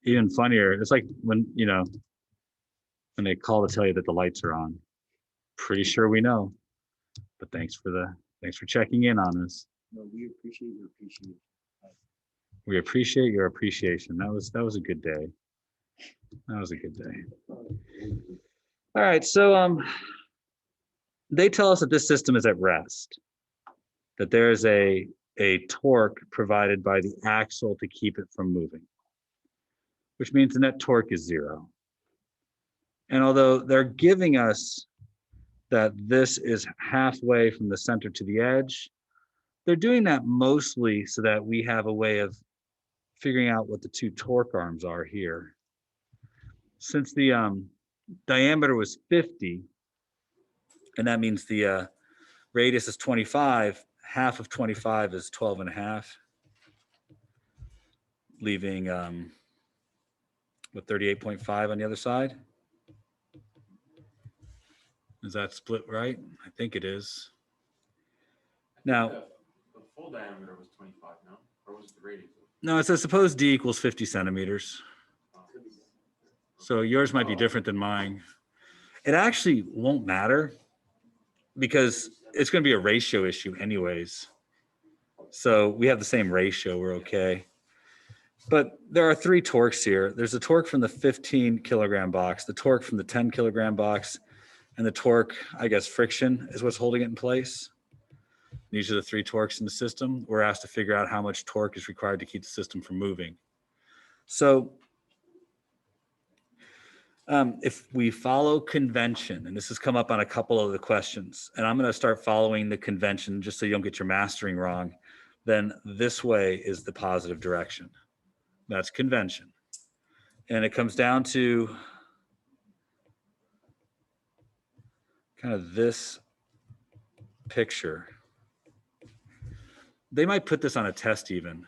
Even funnier, it's like when, when they call to tell you that the lights are on. Pretty sure we know, but thanks for checking in on us. No, we appreciate your appreciation. We appreciate your appreciation. That was a good day. That was a good day. All right, so they tell us that this system is at rest, that there's a torque provided by the axle to keep it from moving, which means the net torque is 0. And although they're giving us that this is halfway from the center to the edge, they're doing that mostly so that we have a way of figuring out what the two torque arms are here. Since the diameter was 50, and that means the radius is 25, half of 25 is 12 and a half, leaving, 38.5 on the other side? Is that split right? I think it is. Now, the full diameter was 25, no? Or was it the radius? no, it says suppose D equals 50 centimeters. So yours might be different than mine. It actually won't matter because it's going to be a ratio issue anyways. So we have the same ratio, we're okay. But there are 3 torques here. There's a torque from the 15 kilogram box, the torque from the 10 kilogram box, and the torque, I guess, friction is what's holding it in place. These are the 3 torques in the system. We're asked to figure out how much torque is required to keep the system from moving. So if we follow convention, and this has come up on a couple of the questions, and I'm going to start following the convention just so you don't get your mastering wrong, then this way is the positive direction. That's convention. And it comes down to kind of this picture. They might put this on a test even.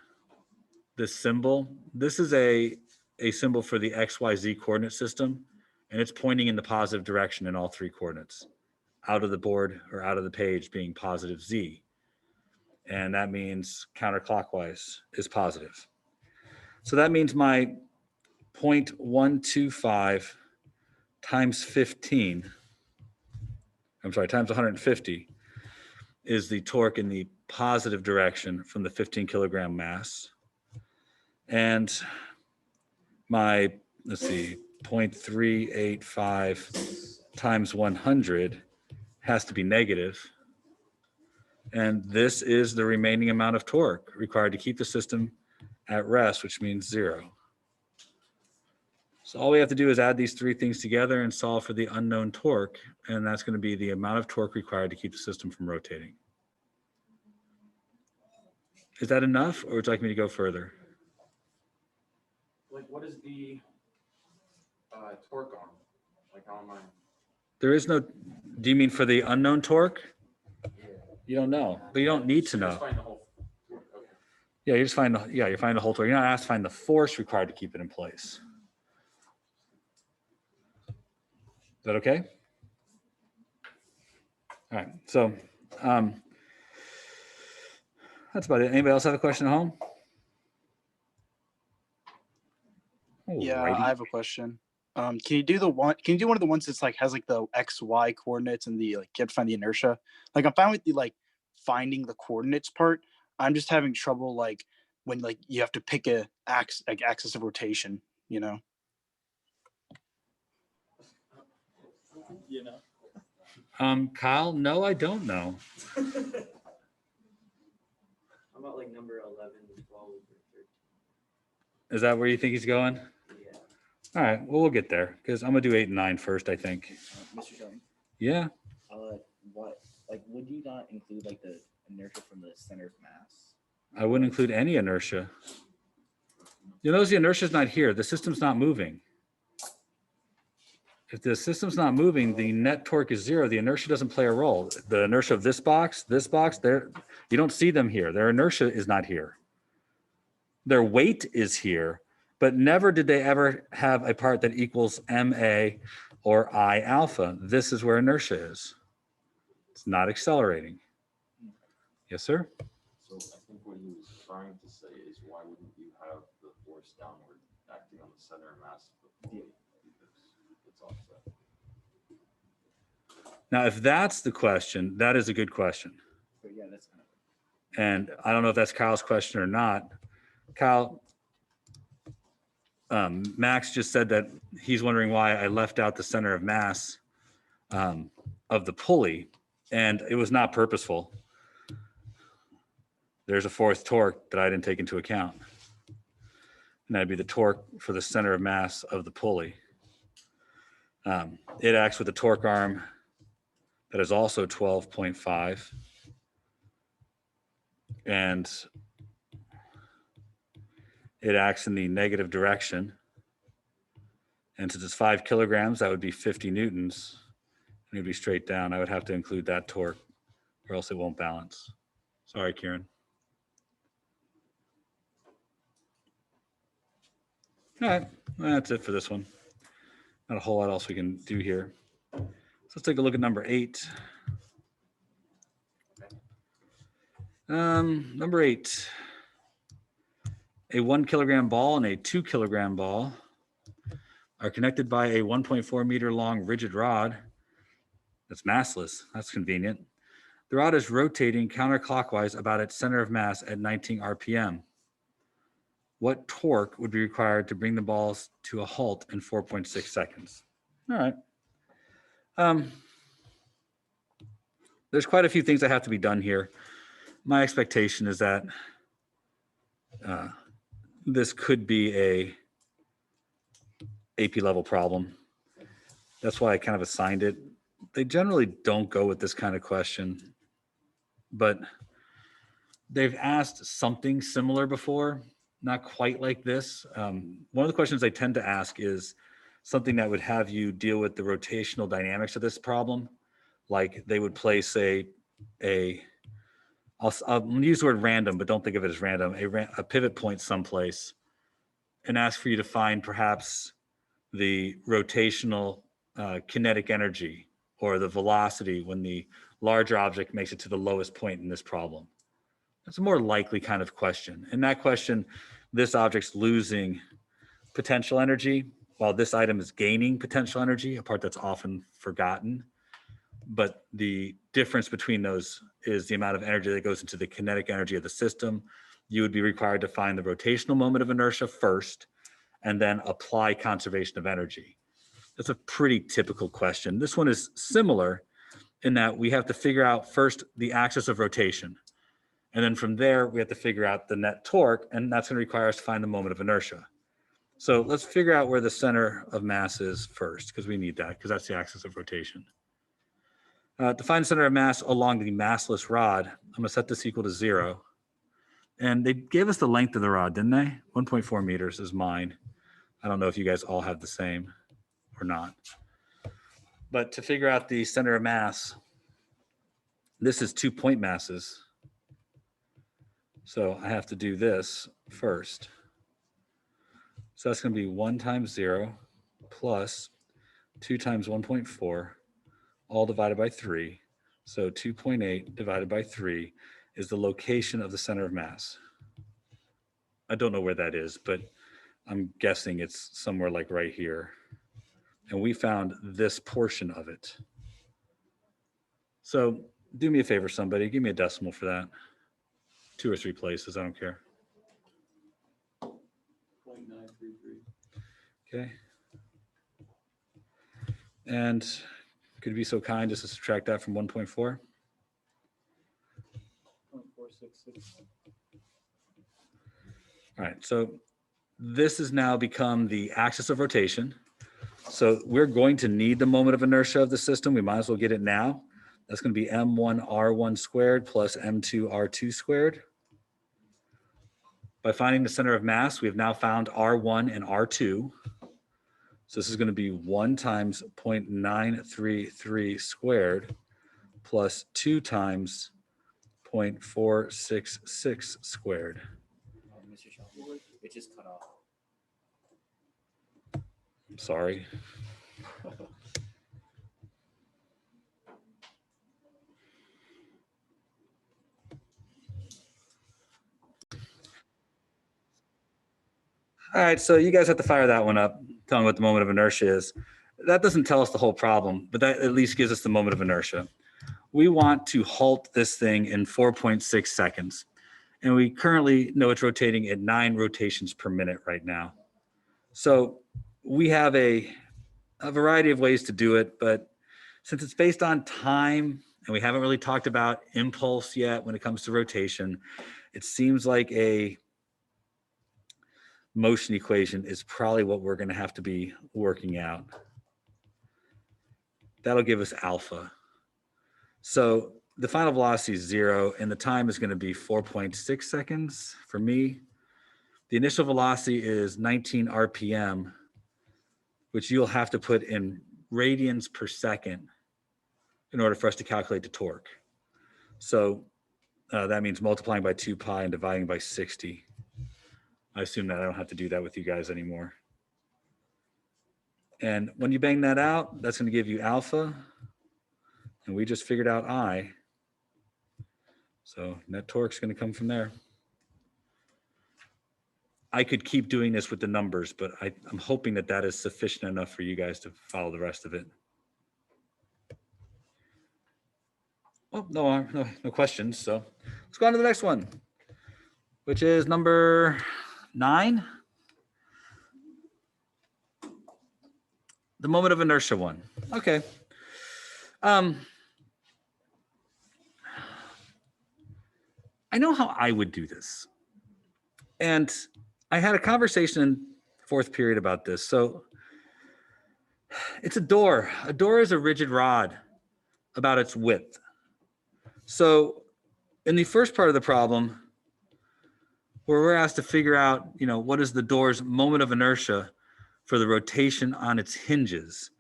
This symbol, this is a symbol for the XYZ coordinate system, and it's pointing in the positive direction in all 3 coordinates, out of the board or out of the page being positive Z. And that means counterclockwise is positive. So that means my 0.125 times 15, I'm sorry, times 150 is the torque in the positive direction from the 15 kilogram mass. And my, let's see, 0.385 times 100 has to be negative. And this is the remaining amount of torque required to keep the system at rest, which means 0. So all we have to do is add these 3 things together and solve for the unknown torque, and that's going to be the amount of torque required to keep the system from rotating. Is that enough, or would you like me to go further? Like, what is the torque arm? Like, how am I? There is no, do you mean for the unknown torque? Yeah. You don't know, but you don't need to know. Just find the whole. Okay. Yeah, you just find the, you find the whole torque. You're not asked to find the force required to keep it in place. Is that okay? All right, so that's about it. Anybody else have a question at home? Yeah, Alrighty. I have a question. Can you do one of the ones that's like has like the XY coordinates and the like you have to find the inertia? Like I'm fine with the like finding the coordinates part. I'm just having trouble like when like you have to pick a axis of rotation, you know. You know. Kyle, no, I don't know. I'm about like number 11, 12, or 13. Is that where you think he's going? Yeah. All right, well, we'll get there because I'm gonna do 8 and 9 first, I think. Mr. Shelton, Yeah. what, like, would you not include like the inertia from the center of mass? I wouldn't include any inertia. You notice the inertia is not here. The system's not moving. If the system's not moving, the net torque is 0. The inertia doesn't play a role. The inertia of this box, there, you don't see them here. Their inertia is not here. Their weight is here, but never did they ever have a part that equals MA or I alpha. This is where inertia is. It's not accelerating. Yes, sir? So I think what he was trying to say is why wouldn't you have the force downward acting on the center of mass of the pulley? Because it's offset. Now, if that's the question, that is a good question. So yeah, that's kind of. And I don't know if that's Kyle's question or not. Kyle, Max just said that he's wondering why I left out the center of mass of the pulley, and it was not purposeful. There's a fourth torque that I didn't take into account. And that'd be the torque for the center of mass of the pulley. It acts with a torque arm that is also 12.5. And it acts in the negative direction. And since it's 5 kilograms, that would be 50 newtons. And it'd be straight down. I would have to include that torque or else it won't balance. Sorry, Kieran. All right, that's it for this one. Not a whole lot else we can do here. So let's take a look at number 8. Number 8. A 1 kilogram ball and a 2 kilogram ball are connected by a 1.4 meter long rigid rod that's massless. That's convenient. The rod is rotating counterclockwise about its center of mass at 19 RPM. What torque would be required to bring the balls to a halt in 4.6 seconds? All right. There's quite a few things that have to be done here. My expectation is that this could be a AP level problem. That's why I kind of assigned it. They generally don't go with this kind of question, but they've asked something similar before, not quite like this. One of the questions they tend to ask is something that would have you deal with the rotational dynamics of this problem. Like they would place I'll use the word random, but don't think of it as random, a pivot point someplace and ask for you to find perhaps the rotational kinetic energy or the velocity when the larger object makes it to the lowest point in this problem. That's a more likely kind of question. In that question, this object's losing potential energy while this item is gaining potential energy, a part that's often forgotten. But the difference between those is the amount of energy that goes into the kinetic energy of the system. You would be required to find the rotational moment of inertia first, and then apply conservation of energy. That's a pretty typical question. This one is similar in that we have to figure out first the axis of rotation. And then from there, we have to figure out the net torque, and that's going to require us to find the moment of inertia. So let's figure out where the center of mass is first, because we need that, because that's the axis of rotation. To find the center of mass along the massless rod, I'm going to set this equal to 0. And they gave us the length of the rod, didn't they? 1.4 meters is mine. I don't know if you guys all have the same or not. But to figure out the center of mass, this is 2 point masses. So I have to do this first. So that's going to be 1 times 0 plus 2 times 1.4, all divided by 3. So 2.8 divided by 3 is the location of the center of mass. I don't know where that is, but I'm guessing it's somewhere like right here. And we found this portion of it. So do me a favor, somebody, give me a decimal for that. 2 or 3 places, I don't care. 0.933. Okay. And could you be so kind as to subtract that from 1.4? 0.466. All right, so this has now become the axis of rotation. So we're going to need the moment of inertia of the system. We might as well get it now. That's going to be m1r1 squared plus m2r2 squared. By finding the center of mass, we have now found r1 and r2. So this is going to be 1 times 0.933 squared plus 2 times 0.466 squared. Mr. Shaw, it just cut off. I'm sorry. All right, so you guys have to fire that one up, tell me what the moment of inertia is. That doesn't tell us the whole problem, but that at least gives us the moment of inertia. We want to halt this thing in 4.6 seconds. And we currently know it's rotating at 9 rotations per minute right now. So we have a variety of ways to do it, but since it's based on time and we haven't really talked about impulse yet when it comes to rotation, it seems like a motion equation is probably what we're going to have to be working out. That'll give us alpha. So the final velocity is 0 and the time is going to be 4.6 seconds for me. The initial velocity is 19 RPM, which you'll have to put in radians per second in order for us to calculate the torque. So that means multiplying by 2 pi and dividing by 60. I assume that I don't have to do that with you guys anymore. And when you bang that out, that's going to give you alpha. And we just figured out I. So net torque is going to come from there. I could keep doing this with the numbers, but I'm hoping that that is sufficient enough for you guys to follow the rest of it. Oh, no questions. So let's go on to the next one, which is number 9. The moment of inertia one. Okay. I know how I would do this. And I had a conversation in 4th period about this. So it's a door. A door is a rigid rod about its width. So in the first part of the problem, where we're asked to figure out, what is the door's moment of inertia for the rotation on its hinges,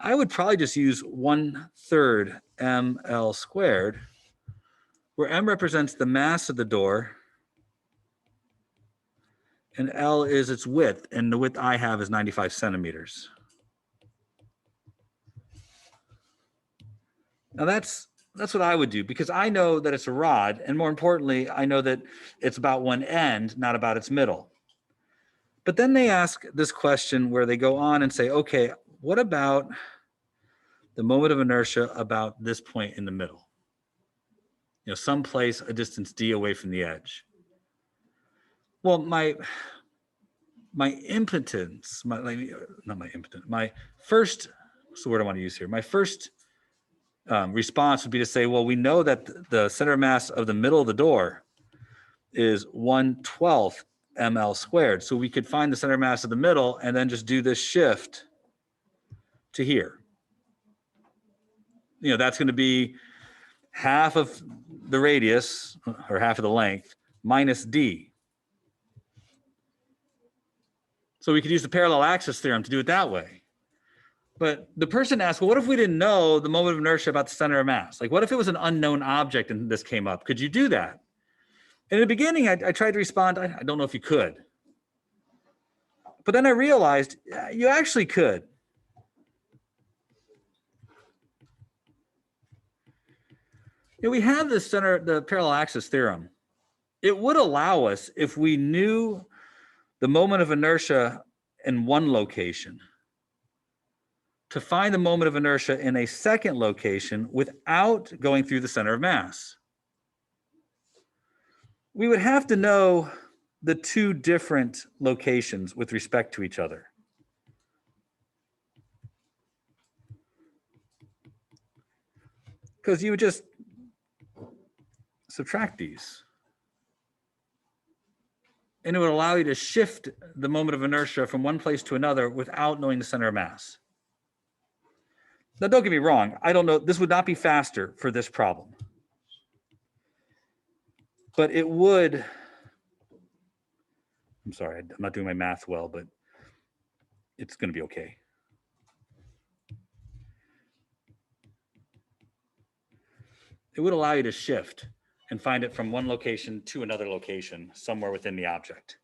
I would probably just use 1/3 ml squared, where m represents the mass of the door and L is its width, and the width I have is 95 centimeters. Now that's what I would do, because I know that it's a rod, and more importantly, I know that it's about one end, not about its middle. But then they ask this question where they go on and say, okay, what about the moment of inertia about this point in the middle? Someplace a distance d away from the edge. Well, my impotence, my first, what's the word I want to use here? My first response would be to say, well, we know that the center of mass of the middle of the door is 1/12 ml squared. So we could find the center of mass of the middle and then just do this shift to here. That's going to be half of the radius, or half of the length, minus d. So we could use the parallel axis theorem to do it that way. But the person asked, well, what if we didn't know the moment of inertia about the center of mass? Like, what if it was an unknown object and this came up? Could you do that? In the beginning, I tried to respond, I don't know if you could. But then I realized you actually could. We have the parallel axis theorem. It would allow us, if we knew the moment of inertia in one location, to find the moment of inertia in a second location without going through the center of mass. We would have to know the 2 different locations with respect to each other. Because you would just subtract these. And it would allow you to shift the moment of inertia from one place to another without knowing the center of mass. Now, don't get me wrong. I don't know. This would not be faster for this problem. But it would. I'm sorry, I'm not doing my math well, but it's going to be okay. It would allow you to shift and find it from one location to another location somewhere within the object.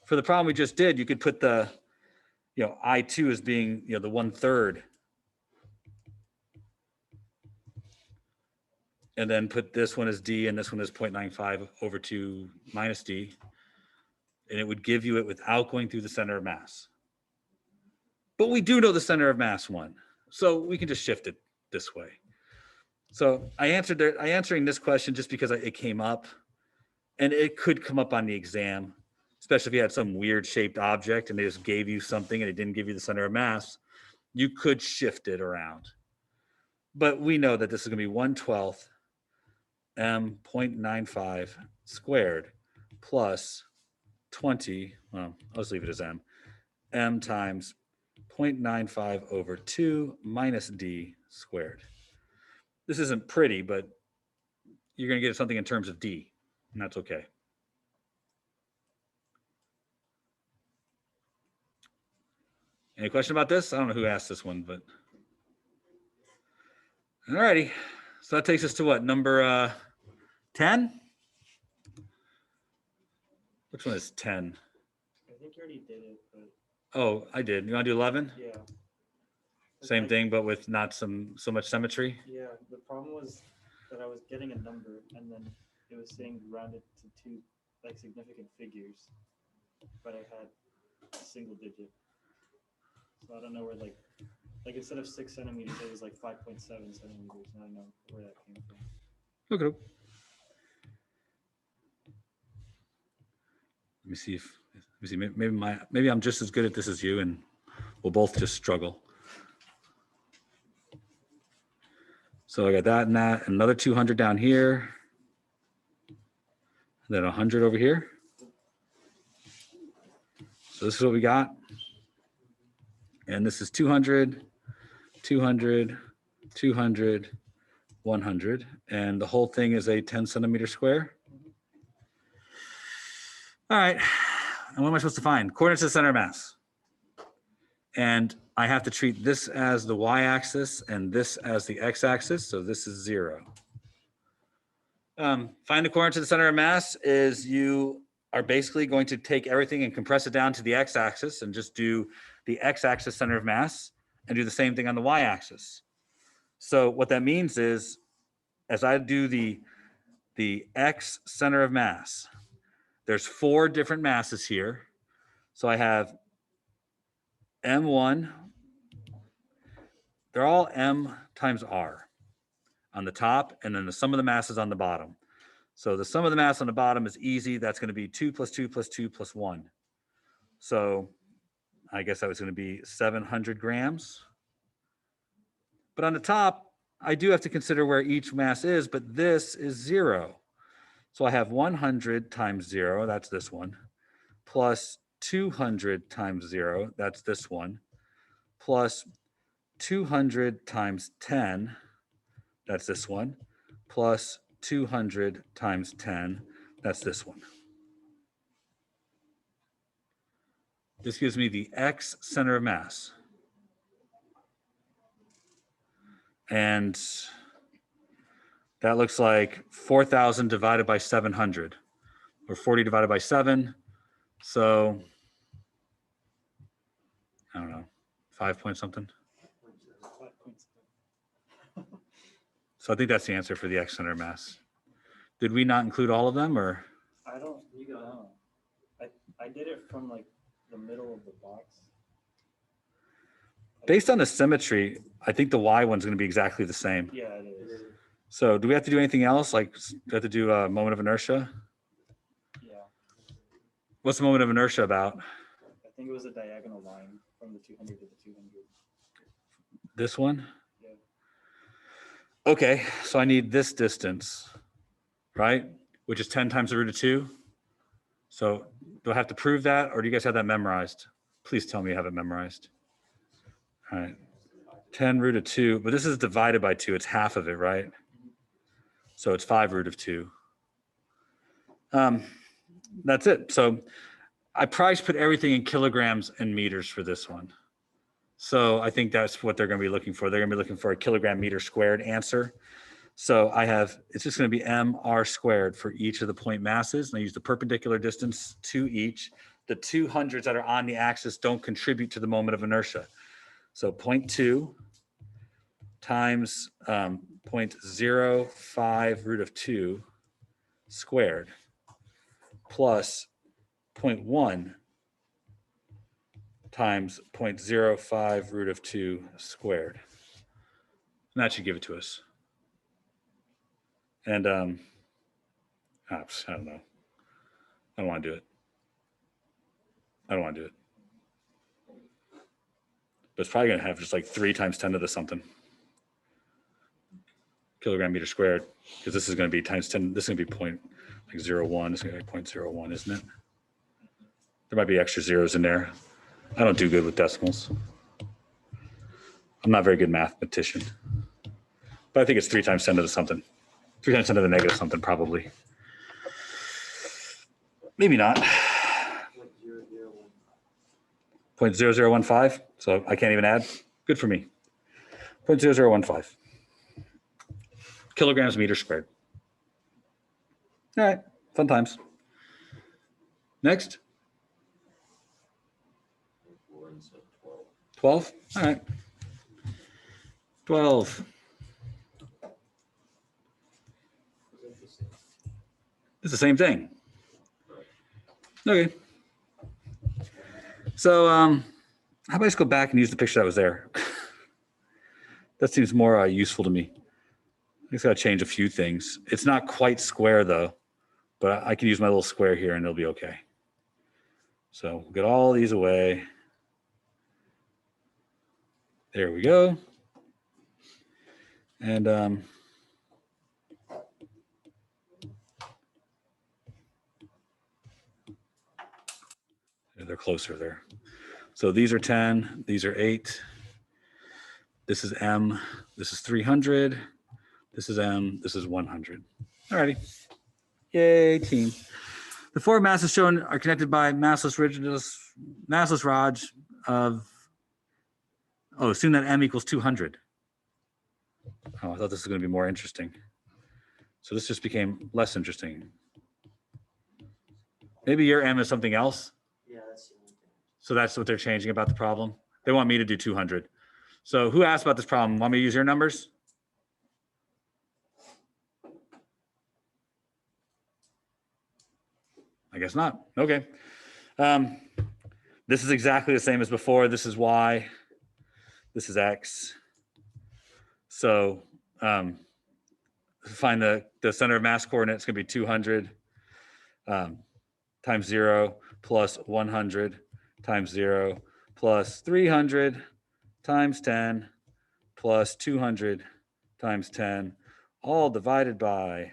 For the problem we just did, you could put the, I2 as being, the 1/3. And then put this one as d and this one as 0.95 over 2 minus d. and it would give you it without going through the center of mass. But we do know the center of mass 1, so we can just shift it this way. So I answering this question just because it came up, and it could come up on the exam, especially if you had some weird shaped object and they just gave you something and it didn't give you the center of mass. You could shift it around. But we know that this is going to be 1/12 m 0.95 squared plus 20, well, I'll just leave it as m times 0.95 over 2 minus d squared. This isn't pretty, but you're going to get something in terms of d, and that's okay. Any question about this? I don't know who asked this one, but all righty. So that takes us to what, number 10? Which one is 10? I think you already did it, but Oh, I did. You want to do 11? yeah. Same thing, but with not so much symmetry. Yeah, the problem was that I was getting a number and then it was saying rounded to 2 like significant figures, but I had a single digit. So I don't know where like instead of 6 centimeters, it was like 5.7 centimeters. And I don't know where that came from. Okay. Let me see. Maybe I'm just as good at this as you, and we'll both just struggle. So I got that and that, another 200 down here, and then 100 over here. So this is what we got. And this is 200, 200, 200, 100. And the whole thing is a 10 centimeter square. All right. And what am I supposed to find? Coordinates of the center of mass. And I have to treat this as the y-axis and this as the x-axis. So this is 0. Find the coordinates of the center of mass is you are basically going to take everything and compress it down to the x-axis and just do the x-axis center of mass and do the same thing on the y-axis. So what that means is, as I do the x center of mass, there's 4 different masses here. So I have M1, they're all M times R on the top, and then the sum of the masses on the bottom. So the sum of the mass on the bottom is easy. That's going to be 2 plus 2 plus 2 plus 1. So I guess that was going to be 700 grams. But on the top, I do have to consider where each mass is, but this is 0. So I have 100 times 0, that's this one, plus 200 times 0, that's this one, plus 200 times 10, that's this one, plus 200 times 10, that's this one. This gives me the x center of mass. And that looks like 4,000 divided by 700, or 40 divided by 7. So, I don't know, 5 point something. 5.7. So I think that's the answer for the x center of mass. Did we not include all of them, or? I don't know. I did it from like the middle of the box. Based on the symmetry, I think the y one's going to be exactly the same. Yeah, it is. So do we have to do anything else? Like, do we have to do a moment of inertia? Yeah. What's the moment of inertia about? I think it was a diagonal line from the 200 to the 200. This one? Yeah. Okay, so I need this distance, right? Which is 10 times the root of 2. So do I have to prove that, or do you guys have that memorized? Please tell me you have it memorized. All right, 10 root of 2, but this is divided by 2. It's half of it, right? So it's 5 root of 2. That's it. So I probably should put everything in kilograms and meters for this one. So I think that's what they're going to be looking for. They're going to be looking for a kilogram meter squared answer. So I have, it's just going to be mr squared for each of the point masses. And I use the perpendicular distance to each. The 200s that are on the axis don't contribute to the moment of inertia. So 0.2 times 0.05 root of 2 squared plus 0.1 times 0.05 root of 2 squared. And that should give it to us. And I don't know. I don't want to do it. I don't want to do it. But it's probably going to have just like 3 times 10 to the something kilogram meter squared, because this is going to be times 10. This is going to be 0.01. It's going to be 0.01, isn't it? There might be extra zeros in there. I don't do good with decimals. I'm not a very good mathematician. But I think it's 3 times 10 to the something. 3 times 10 to the negative something, probably. Maybe not. 0.0015. So I can't even add. Good for me. 0.0015. Kilograms meter squared. All right. Fun times. Next. 12. All right. 12. It's the same thing. Okay. So how about I just go back and use the picture that was there? That seems more useful to me. I just got to change a few things. It's not quite square though, but I can use my little square here and it'll be okay. So we'll get all these away. There we go. And they're closer there. So these are 10, these are 8. This is M, this is 300. This is M, this is 100. All righty. Yay, team. The 4 masses shown are connected by massless rods of, assume that M equals 200. Oh, I thought this was going to be more interesting. So this just became less interesting. Maybe your M is something else. Yeah, that's the only thing. So that's what they're changing about the problem. They want me to do 200. So who asked about this problem? Want me to use your numbers? I guess not. Okay. This is exactly the same as before. This is Y. This is X. So find the center of mass coordinate. It's going to be 200 times 0 plus 100 times 0 plus 300 times 10 plus 200 times 10, all divided by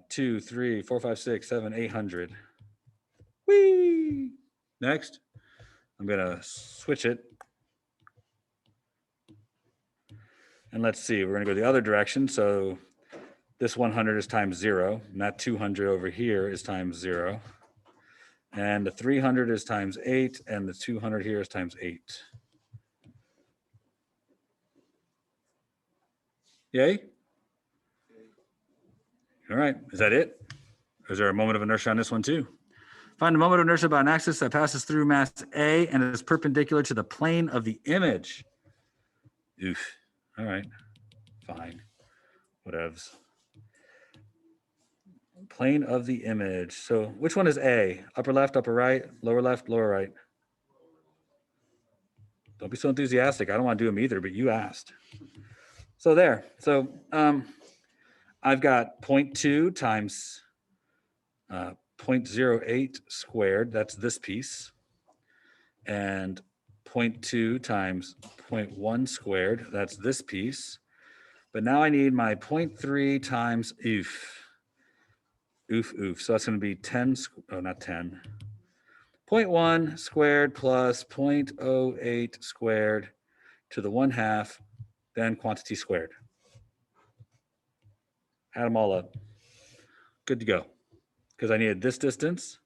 2, 3, 4, 5, 6, 7, 800. Whee! Next, I'm going to switch it. And let's see, we're going to go the other direction. So this 100 is times 0, and that 200 over here is times 0. And the 300 is times 8, and the 200 here is times 8. Yay? All right, is that it? Or is there a moment of inertia on this one too? Find a moment of inertia by an axis that passes through mass A and is perpendicular to the plane of the image. Oof. All right, fine, whatevs. Plane of the image. So which one is A? Upper left, upper right, lower left, lower right? Don't be so enthusiastic. I don't want to do them either, but you asked. So there. So I've got 0.2 times 0.08 squared. That's this piece. And 0.2 times 0.1 squared. That's this piece. But now I need my 0.3 times oof. So that's going to be 10, not 10. 0.1 squared plus 0.08 squared to the 1/2, then quantity squared. Add them all up. Good to go. Because I needed this distance,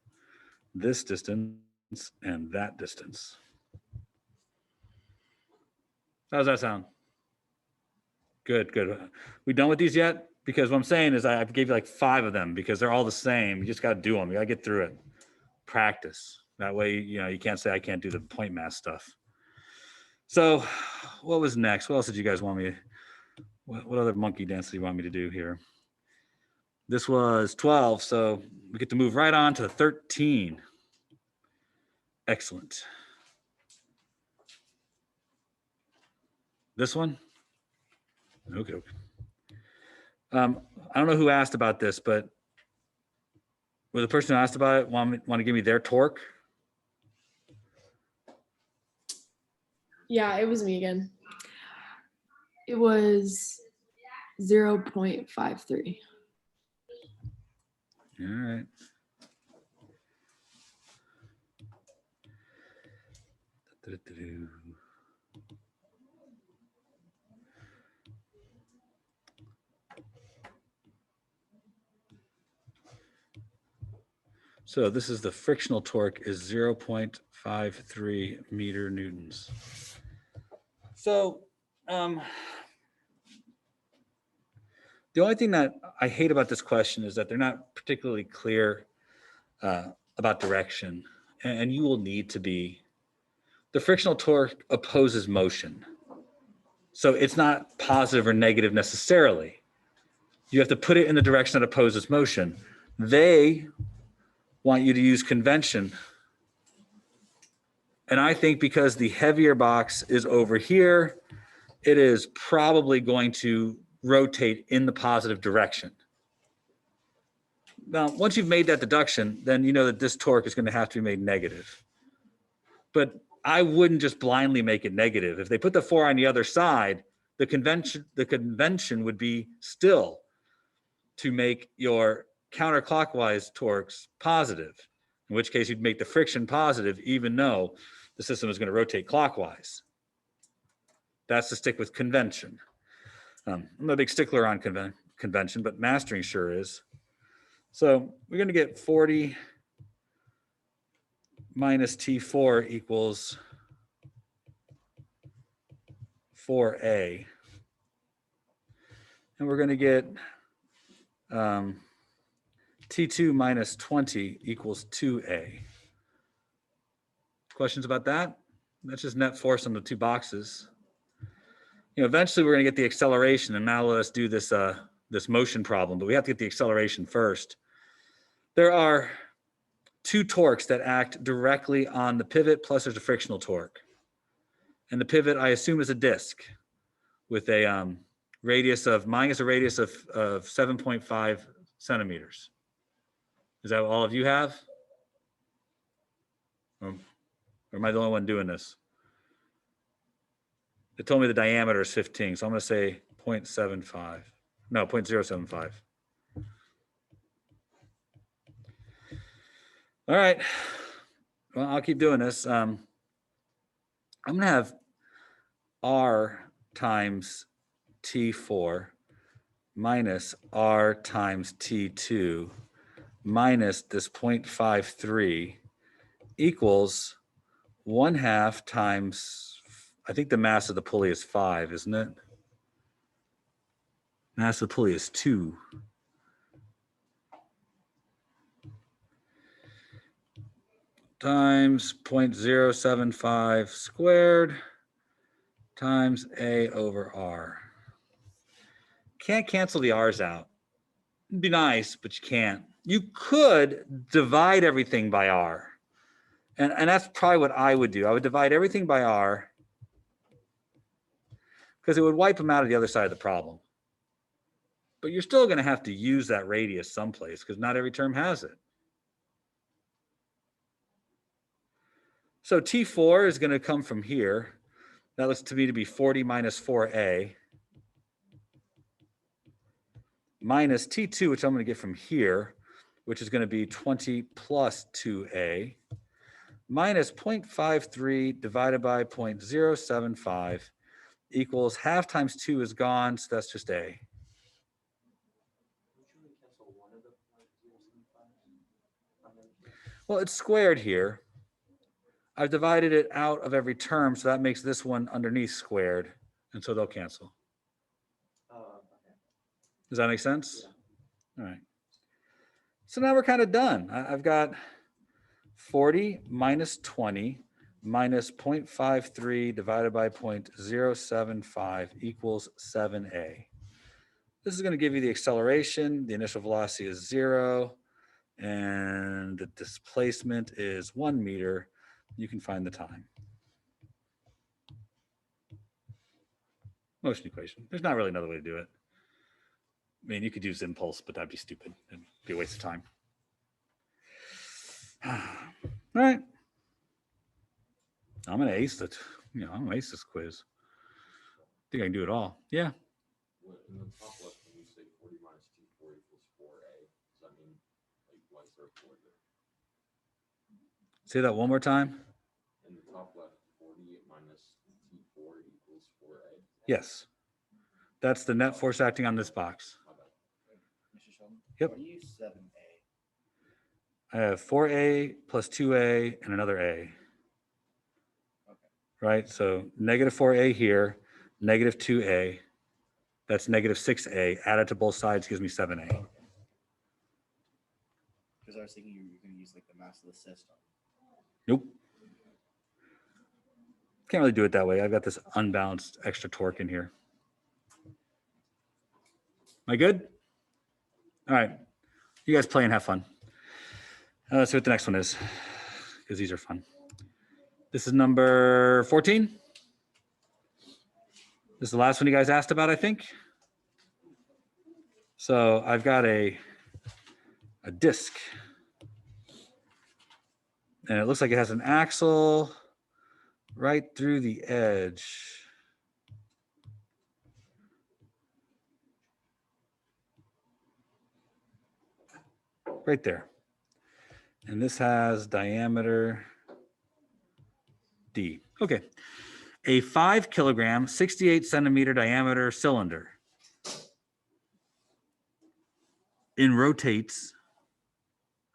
and that distance. How does that sound? Good, good. We done with these yet? Because what I'm saying is I gave you like 5 of them because they're all the same. You just got to do them. You got to get through it. Practice. That way, you can't say I can't do the point mass stuff. So what was next? What else did you guys want me to, what other monkey dance do you want me to do here? This was 12, so we get to move right on to 13. Excellent. This one? Okay. I don't know who asked about this, but will the person who asked about it want to give me their torque? Yeah, it was me again. It was 0.53. All right. So this is the frictional torque is 0.53 meter newtons. So the only thing that I hate about this question is that they're not particularly clear about direction, and you will need to be. The frictional torque opposes motion. So it's not positive or negative necessarily. You have to put it in the direction that opposes motion. They want you to use convention. And I think because the heavier box is over here, it is probably going to rotate in the positive direction. Now, once you've made that deduction, then you know that this torque is going to have to be made negative. But I wouldn't just blindly make it negative. If they put the 4 on the other side, the convention would be still to make your counterclockwise torques positive, in which case you'd make the friction positive even though the system is going to rotate clockwise. That's to stick with convention. I'm a big stickler on convention, but mastering sure is. So we're going to get 40 minus T4 equals 4A. And we're going to get T2 minus 20 equals 2A. Questions about that? That's just net force on the two boxes. You know, eventually we're going to get the acceleration, and now let us do this this motion problem, but we have to get the acceleration first. There are two torques that act directly on the pivot, plus there's a frictional torque. And the pivot, I assume, is a disc with a radius of, mine is a radius of 7.5 centimeters. Is that what all of you have? Or am I the only one doing this? It told me the diameter is 15, so I'm going to say 0.75. No, 0.075. All right. Well, I'll keep doing this. I'm going to have R times T4 minus R times T2 minus this 0.53 equals 1/2 times, I think the mass of the pulley is 5, isn't it? Mass of the pulley is 2. Times 0.075 squared times A over R. Can't cancel the R's out. It'd be nice, but you can't. You could divide everything by R. And that's probably what I would do. I would divide everything by R because it would wipe them out of the other side of the problem. But you're still going to have to use that radius someplace because not every term has it. So T4 is going to come from here. That looks to me to be 40 minus 4A minus T2, which I'm going to get from here, which is going to be 20 plus 2A minus 0.53 divided by 0.075 equals 1/2 times 2 is gone, so that's just A. Well, it's squared here. I've divided it out of every term, so that makes this one underneath squared, and so they'll cancel. Does that make sense? Yeah. All right. So now we're kind of done. I've got 40 minus 20 minus 0.53 divided by 0.075 equals 7A. This is going to give you the acceleration. The initial velocity is 0, and the displacement is 1 meter. you can find the time. Motion equation. There's not really another way to do it. I mean, you could use impulse, but that'd be stupid. It'd be a waste of time. All right. I'm gonna ace it. I'm gonna ace this quiz. I think I can do it all. Yeah. In the top left, when you say 40 minus T4 equals 4A, does that mean, like, why is there a 4 there? Say that one more time. In the top left, 40 minus T4 equals 4A. Yes. That's the net force acting on this box. My bad. Mr. Sheldon? Yep. Why do you use 7A? I have 4A plus 2A and another A. Okay. Right? So negative 4A here, negative 2A. That's negative 6A. Added to both sides gives me 7A. Because I was thinking you were going to use like the mass of the system. Nope. Can't really do it that way. I've got this unbalanced extra torque in here. Am I good? All right. You guys play and have fun. Let's see what the next one is, because these are fun. This is number 14. This is the last one you guys asked about, I think. So I've got a disc. And it looks like it has an axle right through the edge. Right there. And this has diameter D. Okay. A 5 kilogram, 68 centimeter diameter cylinder. In rotates,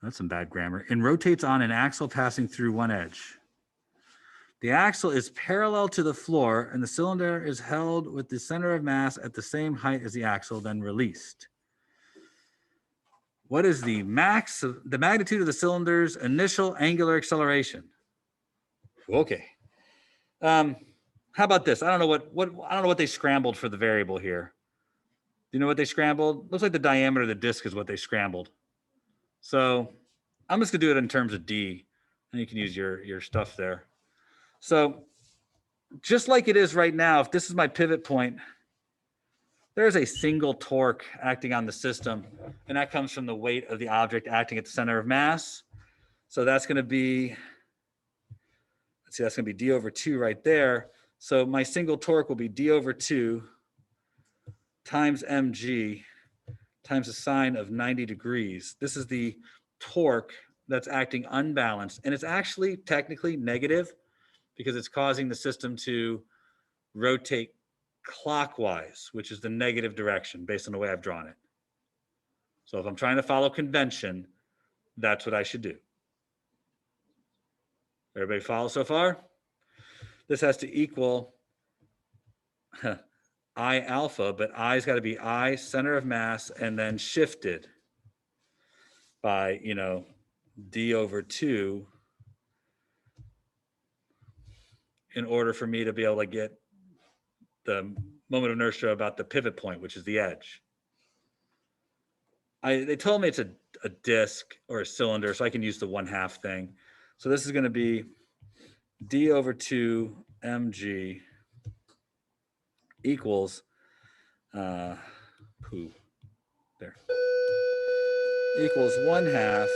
that's some bad grammar, and rotates on an axle passing through one edge. The axle is parallel to the floor and the cylinder is held with the center of mass at the same height as the axle, then released. What is the magnitude of the cylinder's initial angular acceleration? Okay. How about this? I don't know what they scrambled for the variable here. Do you know what they scrambled? Looks like the diameter of the disc is what they scrambled. So I'm just gonna do it in terms of D, and you can use your stuff there. So just like it is right now, if this is my pivot point, there's a single torque acting on the system, and that comes from the weight of the object acting at the center of mass. So that's going to be, let's see, that's going to be D over 2 right there. So my single torque will be D over 2 times mg times the sine of 90 degrees. This is the torque that's acting unbalanced, and it's actually technically negative because it's causing the system to rotate clockwise, which is the negative direction based on the way I've drawn it. So if I'm trying to follow convention, that's what I should do. Everybody follow so far? This has to equal I alpha, but I's got to be I center of mass and then shifted by, D over 2 in order for me to be able to get the moment of inertia about the pivot point, which is the edge. They told me it's a disc or a cylinder, so I can use the 1/2 thing. So this is going to be D over 2 mg equals equals 1/2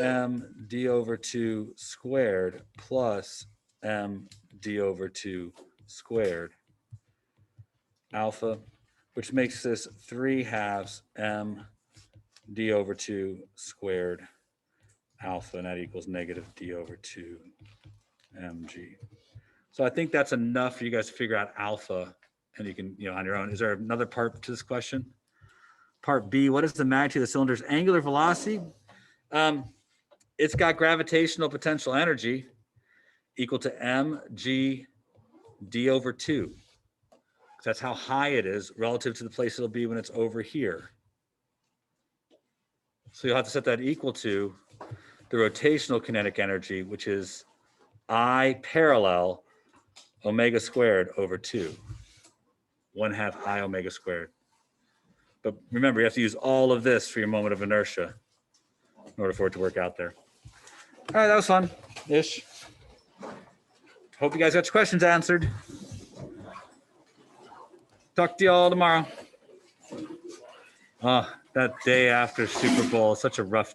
m d over 2 squared plus m d over 2 squared alpha, which makes this 3/2 m d over 2 squared alpha, and that equals negative d over 2 mg. So I think that's enough for you guys to figure out alpha, and you can, on your own. Is there another part to this question? Part B, what is the magnitude of the cylinder's angular velocity? It's got gravitational potential energy equal to mg d over 2. That's how high it is relative to the place it'll be when it's over here. So you'll have to set that equal to the rotational kinetic energy, which is I parallel omega squared over 2. 1/2 I omega squared. But remember, you have to use all of this for your moment of inertia in order for it to work out there. All right, that was fun ish. Hope you guys got your questions answered. Talk to y'all tomorrow. Oh, that day after Super Bowl, such a rough